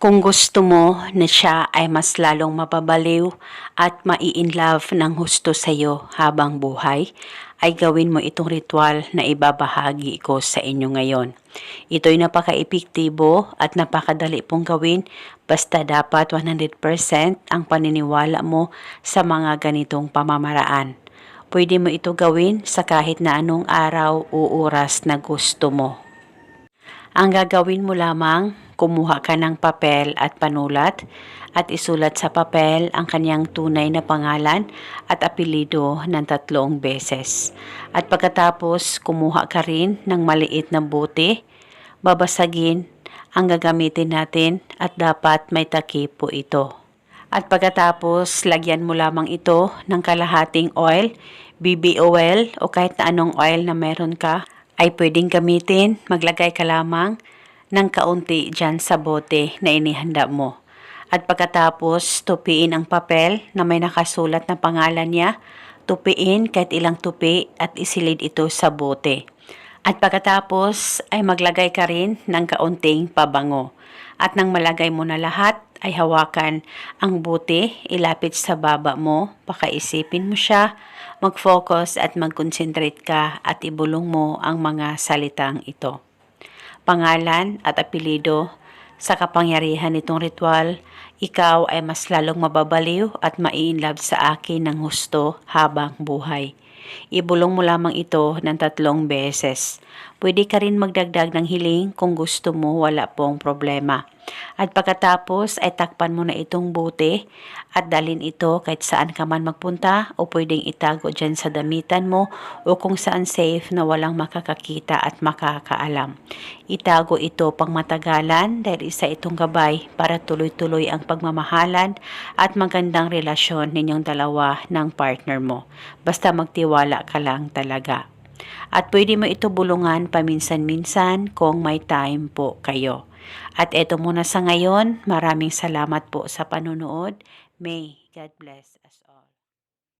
Kung gusto mo na siya ay mas lalong mapabaliw at mai-inlove ng husto sa iyo habang buhay, ay gawin mo itong ritual na ibabahagi ko sa inyo ngayon. Ito'y napaka-epektibo at napakadali pong gawin, basta dapat 100% ang paniniwala mo sa mga ganitong pamamaraan. Pwede mo ito gawin sa kahit na anong araw o oras na gusto mo. Ang gagawin mo lamang, kumuha ka ng papel at panulat at isulat sa papel ang kanyang tunay na pangalan at apelido ng 3 beses. At pagkatapos, kumuha ka rin ng maliit na bote, babasagin ang gagamitin natin at dapat may takip po ito. At pagkatapos, lagyan mo lamang ito ng kalahating oil, BB oil o kahit na anong oil na meron ka ay pwedeng gamitin. Maglagay ka lamang ng kaunti dyan sa bote na inihanda mo. At pagkatapos, tupiin ang papel na may nakasulat na pangalan niya. Tupiin kahit ilang tupi at isilid ito sa bote. At pagkatapos ay maglagay ka rin ng kaunting pabango. At nang malagay mo na lahat, ay hawakan ang bote, ilapit sa baba mo, pakaisipin mo siya, mag-focus at mag-concentrate ka at ibulong mo ang mga salitang ito. Pangalan at apelido, sa kapangyarihan nitong ritual, ikaw ay mas lalong mababaliw at mai-inlove sa akin ng husto habang buhay. Ibulong mo lamang ito ng 3 beses. Pwede ka rin magdagdag ng hiling kung gusto mo, wala pong problema. At pagkatapos ay takpan mo na itong bote at dalhin ito kahit saan ka man magpunta o pwedeng itago dyan sa damitan mo o kung saan safe na walang makakakita at makakaalam. Itago ito pang matagalan dahil isa itong gabay para tuloy-tuloy ang pagmamahalan at magandang relasyon ninyong dalawa ng partner mo. Basta magtiwala ka lang talaga. At pwede mo ito bulungan paminsan-minsan kung may time po kayo. At eto muna sa ngayon, maraming salamat po sa panonood. May God bless us all.